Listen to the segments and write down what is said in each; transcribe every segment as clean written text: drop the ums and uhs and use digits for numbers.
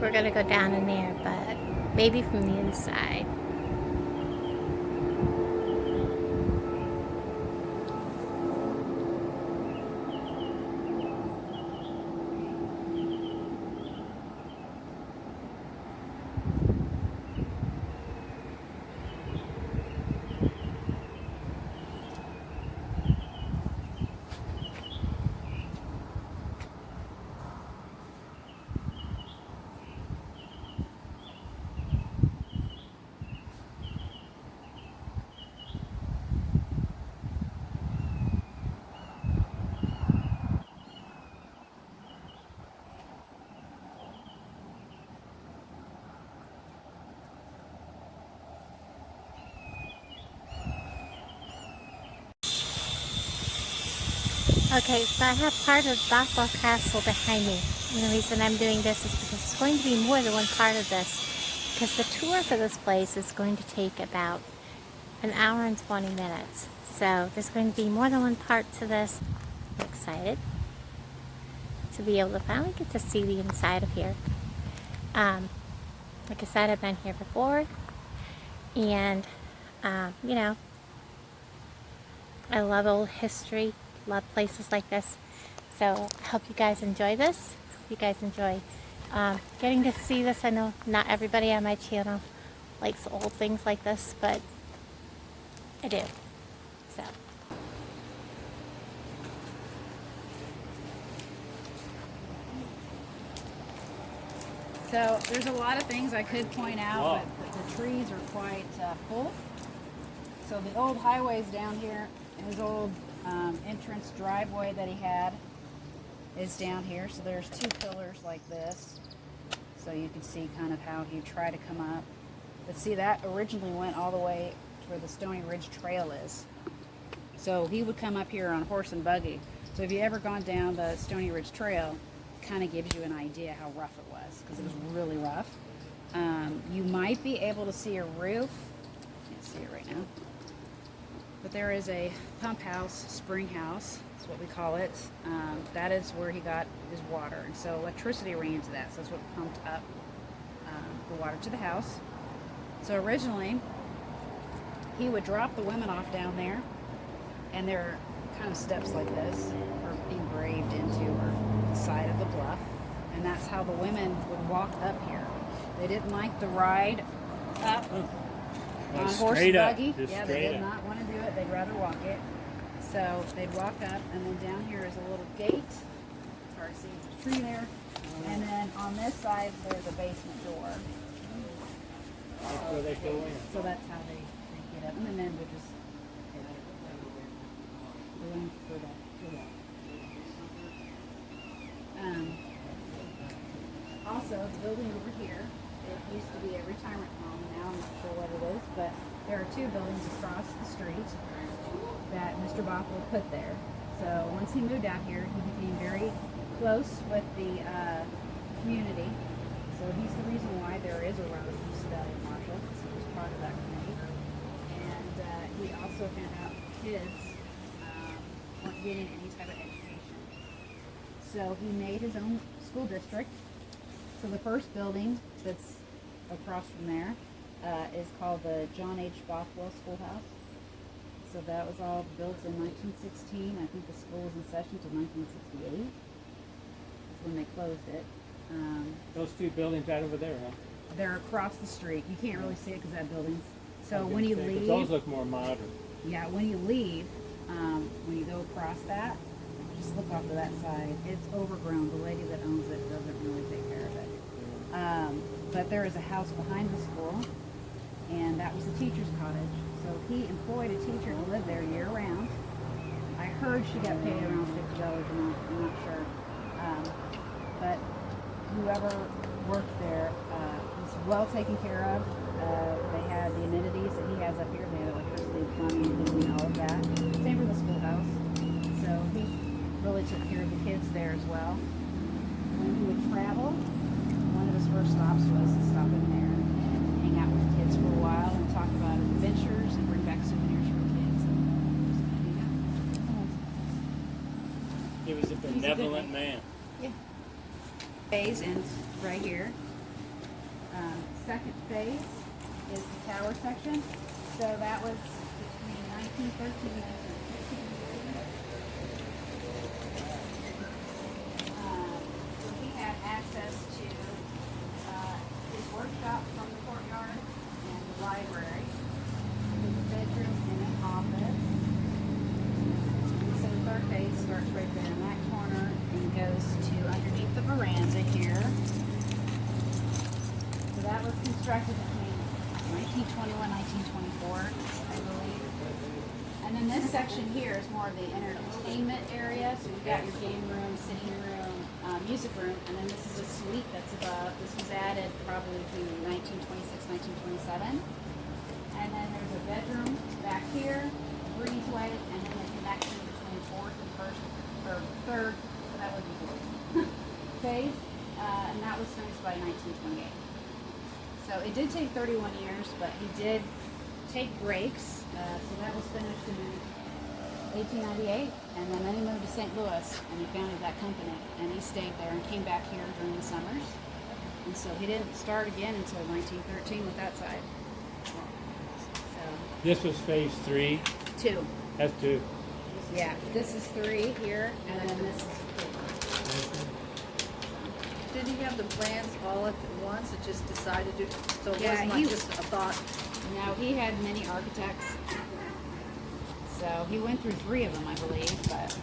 think we're gonna go down in there, but maybe from the inside. Okay, so I have part of Bothwell Castle behind me. And the reason I'm doing this is because it's going to be more than one part of this. Because the tour for this place is going to take about an hour and 20 minutes. So there's going to be more than one part to this. I'm excited to be able to finally get to see the inside of here. Like I said, I've been here before. And, you know, I love old history. Love places like this, so I hope you guys enjoy this. Hope you guys enjoy getting to see this. I know not everybody on my channel likes old things like this, but I do. So there's a lot of things I could point out, but the trees are quite full. So the old highways down here, his old entrance driveway that he had is down here. So there's two pillars like this, so you can see kind of how he tried to come up. But see, that originally went all the way to where the Stony Ridge Trail is. So he would come up here on horse and buggy. So if you ever gone down the Stony Ridge Trail, it kind of gives you an idea how rough it was, because it was really rough. You might be able to see a roof. Can't see it right now. But there is a pump house, spring house, that's what we call it. That is where he got his water. And so electricity ran into that, so that's what pumped up the water to the house. So originally, he would drop the women off down there, and there are kind of steps like this are engraved into the side of the bluff. And that's how the women would walk up here. They didn't like the ride up on horse and buggy. Yeah, they did not want to do it. They'd rather walk it. So they'd walk up, and then down here is a little gate. It's hard to see, there's a tree there. And then on this side, there's a basement door. That's where they go in. So that's how they get up. And the men would just go in for that. Also, the building over here, it used to be a retirement home. Now I'm not sure what it is, but there are two buildings across the street that Mr. Bothwell put there. So once he moved out here, he became very close with the community. So he's the reason why there is a road east of Marshall, because he was part of that committee. And he also found out kids weren't getting any type of education. So he made his own school district. So the first building that's across from there is called the John H. Bothwell Schoolhouse. So that was all built in 1916. I think the school was in session until 1968. That's when they closed it. Those two buildings right over there, huh? They're across the street. You can't really see it because that building's... So when you leave... Those look more modern. Yeah, when you leave, when you go across that, just look off to that side. It's overgrown. The lady that owns it doesn't really take care of it. But there is a house behind the school, and that was the teacher's cottage. So he employed a teacher to live there year-round. I heard she got paid around $50 a month. I'm not sure. But whoever worked there was well taken care of. They had the amenities that he has up here. They had electricity, plumbing, heating, all of that. Same for the schoolhouse. So he really took care of the kids there as well. When he would travel, one of his first stops was to stop in there and hang out with the kids for a while and talk about his adventures and bring back souvenirs for the kids. And just hang out. He was a benevolent man. Yeah. Phase ends right here. second phase is the tower section. So that was between 1913 and 1915. So he had access to his workshop from the courtyard and the library, his bedroom and an office. So the third phase starts right there in that corner and goes to underneath the veranda here. So that was constructed between 1921, 1924, I believe. And then this section here is more of the entertainment area. So you've got your game room, sitting room, music room, and then this is a suite that's above. This was added probably to 1926, 1927. And then there's a bedroom back here, breezeway, and then the connection between fourth and first, or third, so that would be fourth phase. And that was finished by 1928. So it did take 31 years, but he did take breaks. So that was finished in 1898, and then he moved to St. Louis, and he founded that company, and he stayed there and came back here during the summers. And so he didn't start again until 1913 with that side. So This was phase 3. 2. That's 2. Yeah, this is 3 here, and then this is 4. Did he have the plans all at once? It just decided to, so it Yeah, wasn't he- like just a thought. Now, he had many architects, so he went through 3 of them, I believe, but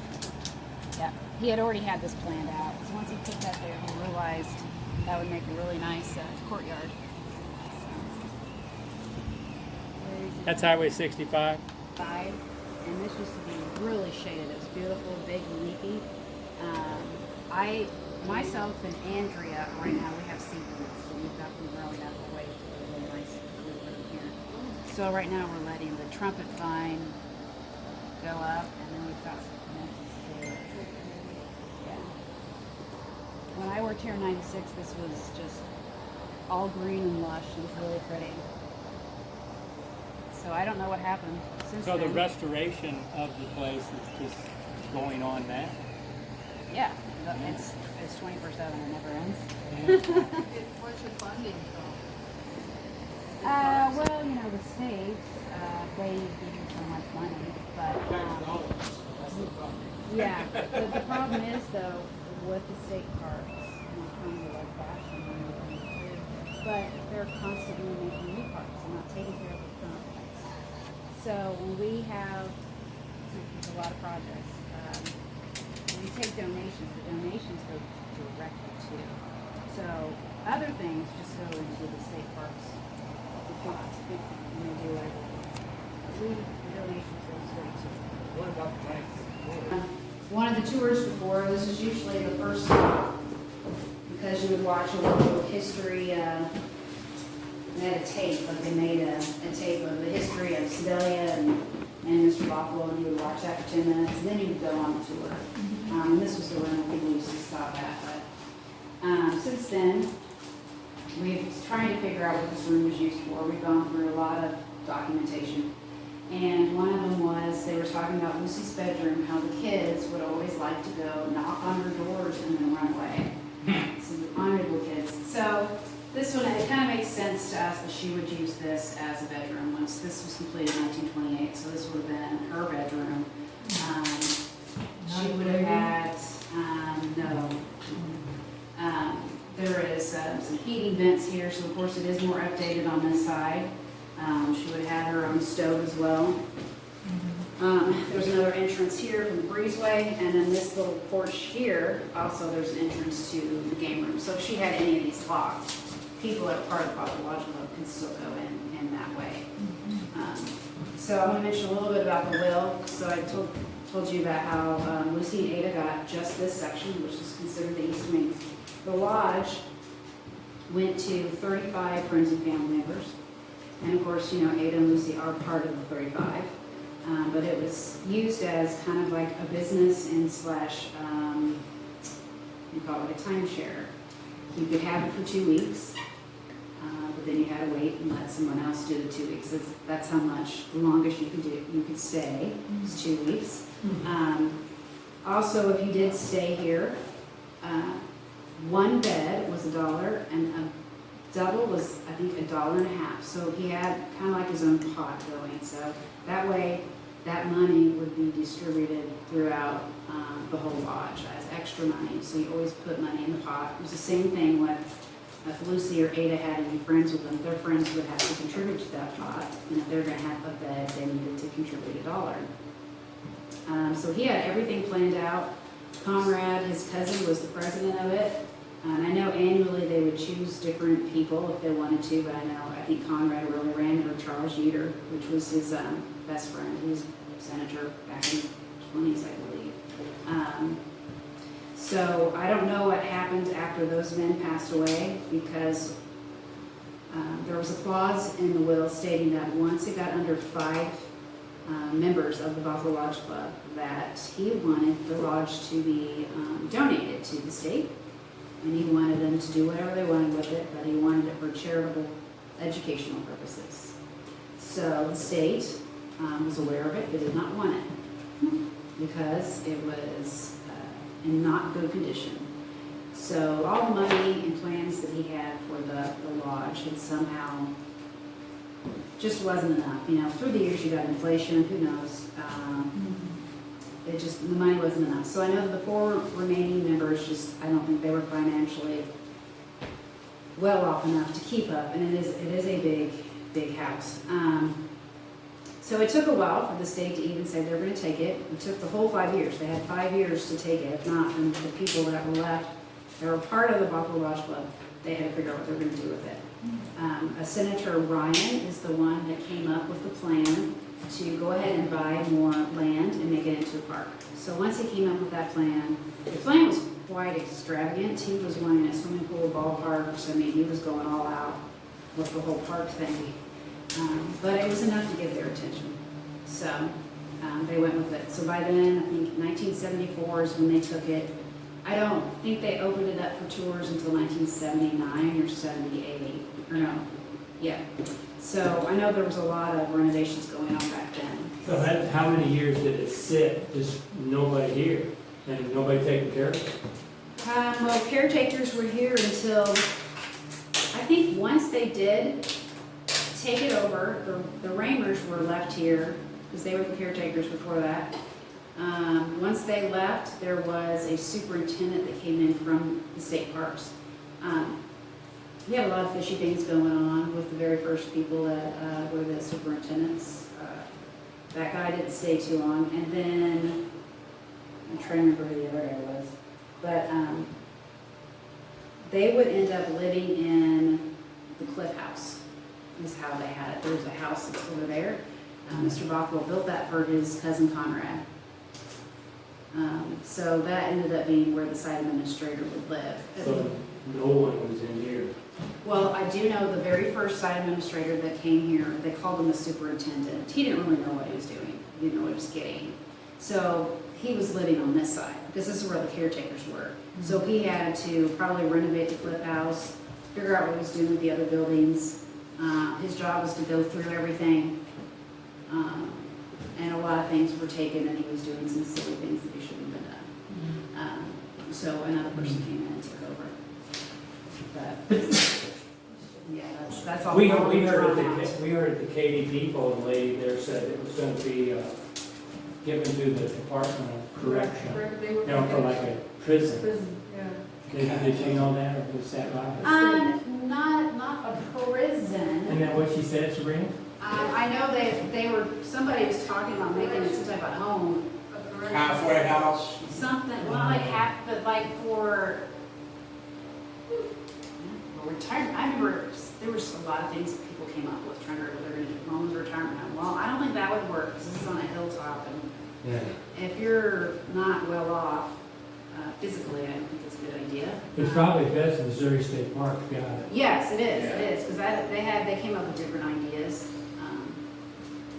yeah, he had already had this planned out. So once he put that there, he realized that would make a really nice courtyard. That's Highway 65. Side, and this used to be really shaded. It was beautiful, big, and leafy. Myself and Andrea, right now we have seedlings, so we've got them growing up away to a really nice blue room here. So right now we're letting the trumpet vine go up, and then we've got some connections here. Yeah. When I worked here in '96, this was just all green and lush. It was really pretty. So I don't know what happened since So then. the restoration of the place is just going on now. Yeah, it's 24/7. It never ends. Where's your funding from? Well, you know, the state, they give you so much money, but, yeah, the problem is, though, with the state parks, and I'm trying to like fashion, but they're constantly making new parks and not taking care of the current ones. So when we have, there's a lot of projects, when we take donations, the donations go directly to. So other things just go into the state parks. And they do whatever. The donations go straight to. What about the banks? One of the tours before, this is usually the first stop, because you would watch a little history, they had a tape, like they made a tape of the history of Sedalia and Mr. Bothwell, and you would watch that for 10 minutes, and then you would go on the tour. And this was the one that people used to stop at, but since then, we've trying to figure out what this room was used for. We've gone through a lot of documentation. And one of them was, they were talking about Lucy's bedroom, how the kids would always like to go knock on her doors and then run away. So the honorable kids. So this one, it kind of makes sense to us that she would use this as a bedroom once this was completed in 1928. So this would have been her bedroom. She would have had, no. There is some heating vents here, so of course it is more updated on this side. She would have had her own stove as well. There's another entrance here from the breezeway, and then this little porch here, also there's an entrance to the game room. So if she had any of these locked, people that are part of the Bothwell Lodge can still go in that way. So I'm going to mention a little bit about the will. So I told you about how Lucy and Ada got just this section, which is considered the east wing. The lodge went to 35 friends and family members. And of course, you know, Ada and Lucy are part of the 35. But it was used as kind of like a business and slash, you call it a timeshare. You could have it for 2 weeks, but then you had to wait and let someone else do the 2 weeks. That's how much, the longest you could stay, is 2 weeks. Also, if you did stay here, one bed was $1, and double was, I think, $1.50. So he had kind of like his own pot going. So that way, that money would be distributed throughout the whole lodge as extra money. So you always put money in the pot. It was the same thing with if Lucy or Ada had any friends with them, their friends would have to contribute to that pot. And if they're going to have a bed, they needed to contribute $1. So he had everything planned out. Conrad, his cousin, was the president of it. And I know annually they would choose different people if they wanted to, but I think Conrad really ran it, or Charles Yeater, which was his best friend. He was senator back in the 20s, I believe. So I don't know what happened after those men passed away, because there was a clause in the will stating that once it got under 5 members of the Bothwell Lodge Club, that he wanted the lodge to be donated to the state, and he wanted them to do whatever they wanted with it, but he wanted it for charitable educational purposes. So the state was aware of it, but did not want it because it was in not good condition. So all the money and plans that he had for the lodge had somehow just wasn't enough. You know, through the years you got inflation, who knows? It just, the money wasn't enough. So I know the 4 remaining members I don't think they were financially well off enough to keep up, and it is a big house. So it took a while for the state to even say they're going to take it. It took the whole 5 years. They had 5 years to take it. If not, then the people that were left, that were part of the Bothwell Lodge Club, they had to figure out what they were going to do with it. A Senator Ryan is the one that came up with the plan to go ahead and buy more land and make it into a park. So once he came up with that plan, the plan was quite extravagant. He was wanting a swimming pool, ballparks. I mean, he was going all out with the whole park thing. But it was enough to get their attention. So they went with it. So by then, I think 1974 is when they took it. I don't think they opened it up for tours until 1979 or 78, or no, yeah. So I know there was a lot of renovations going on back then. So how many years did it sit, just nobody here, and nobody taking care of it? Well, caretakers were here until, I think once they did take it over, the Ramers were left here, because they were the caretakers before that. Once they left, there was a superintendent that came in from the state parks. We had a lot of fishy things going on with the very first people that were the superintendents. That guy didn't stay too long, and then I'm trying to remember who the other guy was, but they would end up living in the Cliff House. Is how they had it. There was a house that's over there. Mr. Bothwell built that for his cousin Conrad. So that ended up being where the site administrator would live. So no one was in here. Well, I do know the very first site administrator that came here, they called him the superintendent. He didn't really know what he was doing. He didn't know what he was getting. So he was living on this side, because this is where the caretakers were. So he had to probably renovate the Cliff House, figure out what he was doing with the other buildings. His job was to go through everything. And a lot of things were taken, and he was doing some silly things that he shouldn't have done. So another person came in and took over. But yeah, that's all. We heard at the KDP poll, the lady there said it was going to be given to the Department of Correction, you know, for like a prison. Yeah. Did you know that, or was that right? Not a prison. Isn't that what she said, Sabrina? I know they were, somebody was talking about making it some type of home. Halfway house. Something, well, not like half, but like for retirement. I remember there was a lot of things that people came up with trying to, they're going to do Mo's retirement home. Well, I don't think that would work, because this is on a hilltop, and if you're not well off physically, I don't think it's a good idea. It's probably best Missouri State Park got it. Yes, it is, because they came up with different ideas.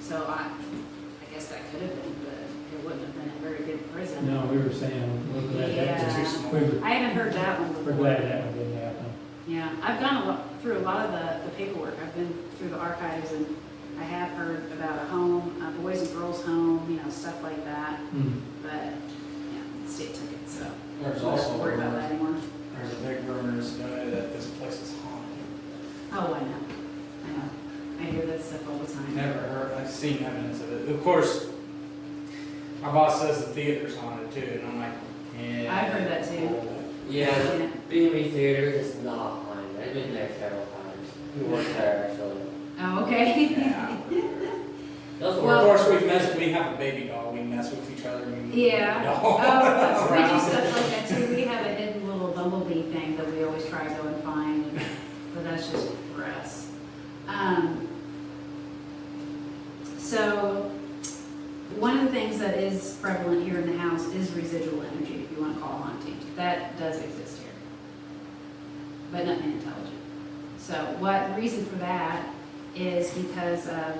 So I guess that could have been, but it wouldn't have been a very good prison. No, we were saying, we're glad that I haven't heard that one before. we're glad that one didn't happen. Yeah, I've gone through a lot of the paperwork. I've been through the archives, and I have heard about a home, a boys and girls home, you know, stuff like that. But yeah, the state took it, so There's I'm also not worried about that anymore. There's a big rumor this guy that this place is haunted. seen evidence of it. Of course, our boss says the theater's haunted too, and I'm like, yeah. I've heard that too. Yeah, the B&B Theater is not haunted. I've been there several times. We worked there actually. Oh, okay. Yeah. Those Of Well- course, we have a baby doll. We mess with each other. And we Yeah. doll. Oh, we do Around. stuff like that too. We have a hidden little bumblebee thing that we always try to go and find, but that's just for us. So, one of the things that is prevalent here in the house is residual energy, if you want to call it haunting. That does exist here, but nothing intelligent. So, what the reason for that is because of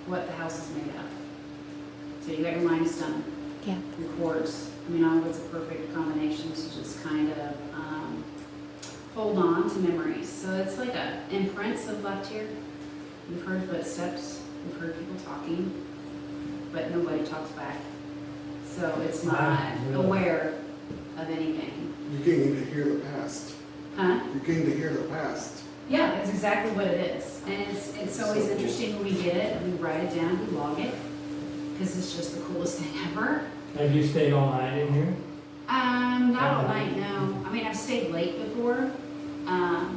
what the house is made of. So you got your limestone, Yeah. your quartz. I mean, all of it's a perfect combination to just kind of hold on to memories. So it's like imprints have left here. We've heard footsteps, we've heard people talking, but nobody talks back. So it's not Wow. aware of anything. You can't even hear the past. Huh? You can't even hear the past. Yeah, that's exactly what it is. And it's always interesting when we get it, we write it down, we log it, because it's just the coolest thing ever. Have you stayed all night in here? Not all night, no. I mean, I've stayed late before,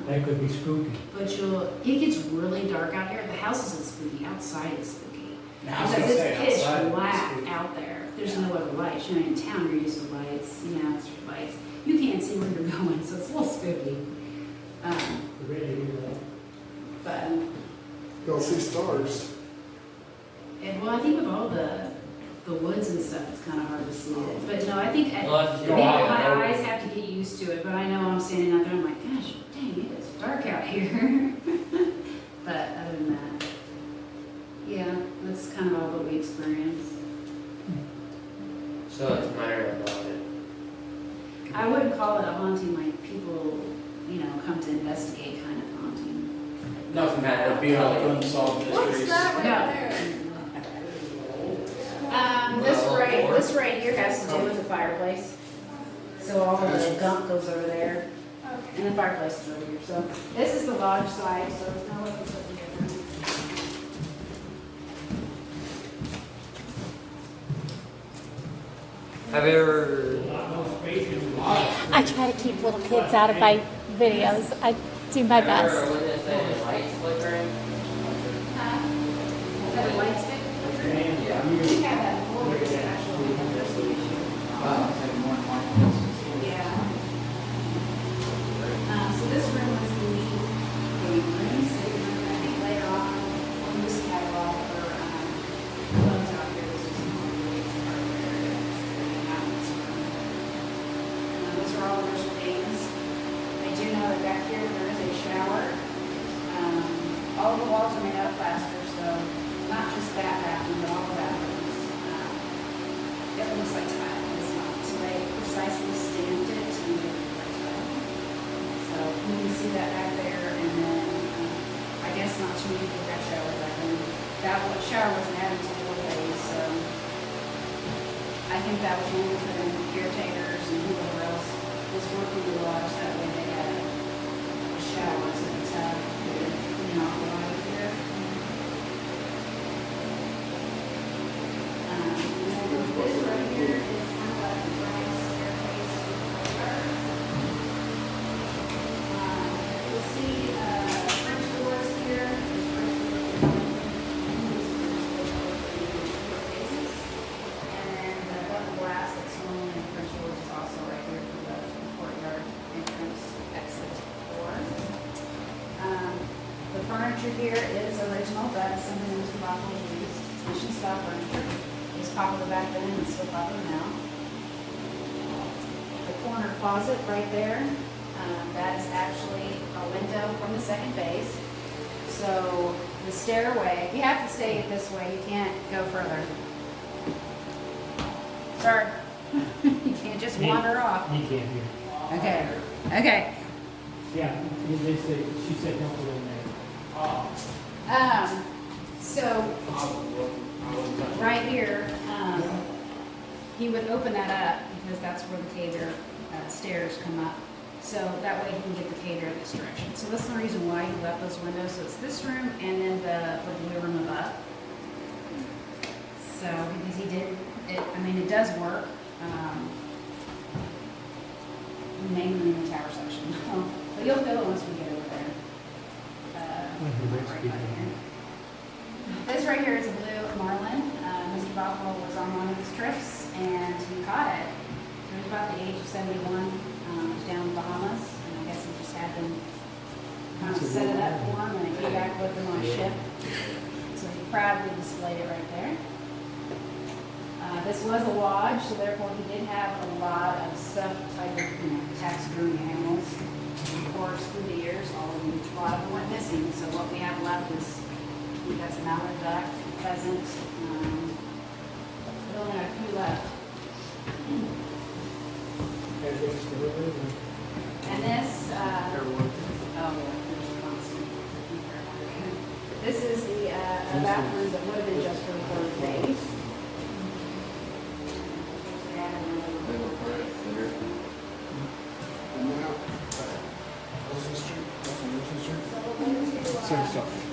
That could be spooky. but it gets really dark out here. The house isn't spooky, outside is spooky. Now, I was Because gonna it's say, pitch outside, black it's- out there. There's no other lights. You know, in town, you're used to lights, it's lights. You can't see where you're going, so it's a little spooky. Ready to hear that? But, You'll see stars. well, I think with all the woods and stuff, it's kind of hard to see it. But no, I think, Well, that's maybe your my eye. eyes have to get used to it, but I know I'm standing out there, I'm like, gosh, dang, it is dark out here. But other than that, yeah, that's kind of all that we experience. So it's minor about it. I wouldn't call it a haunting like people, come to investigate kind of haunting. Nothing that would be like unsolved What's mysteries. that right No. there? This right here has to do with the fireplace. So all of the gunk goes over there, and the fireplace is over here. So this is the lodge side, so it's not looking something different. Have you ever? I try to keep little kids out of my videos. I do my best. What did it say? The lights flickering? Is that a light stick? Yeah. We have that before, it's actually a resolution. Yeah. So this room was the room, sitting room, I think later on, when this catalog for clothes out here, this was one of the part of the area, sitting out in this room. Those are all original things. I do know that back here, there is a shower. All of the walls are made out of plaster, so not just that bathroom, but all the bathrooms. It looks like tile, it's not. So they precisely stamped it to make it look like tile. So you can see that back there, and then I guess not too many people got shower back then. That shower wasn't added to 4 days, so I think that was only for the caretakers and whoever else was working the lodge. That way they had a shower, so it's clean off the water here. This right here is kind of like a grand staircase. You'll see French doors here. And then the double glass that's normally in French doors is also right here for the courtyard entrance exit door. The furniture here is original. That is something that Mr. Bothwell used. It's mission style furniture. It was popular back then and it's still popular now. The corner closet right there, that is actually a window from the second phase. So the stairway, you have to stay it this way, you can't go further. Sorry, you can't just wander off. You can't hear. Okay, okay. Yeah, they say, she said don't go in there. So right here, he would open that up because that's where the cater stairs come up. So that way he can get the cater in this direction. So that's the reason why he left those windows. So it's this room and then the blue room above. So, because he did, I mean, it does work, mainly in the tower section. But you'll feel it once we get over there. Right about here. This right here is a blue marlin. Mr. Bothwell was on one of his trips and he caught it. So he was about the age of 71, down in the Bahamas, and I guess he just had them kind of set it up for him and he came back with them on a ship. So he proudly displayed it right there. This was a lodge, so therefore he did have a lot of stuff type of, taxidermy animals. Of course, through the years, a lot of them went missing. So what we have left is we got some mallard duck, pheasant. We only got a few left. And this, this is the a bathroom that would have been just for the third phase. And now, Wilson Street, Wilson Street. Same stuff.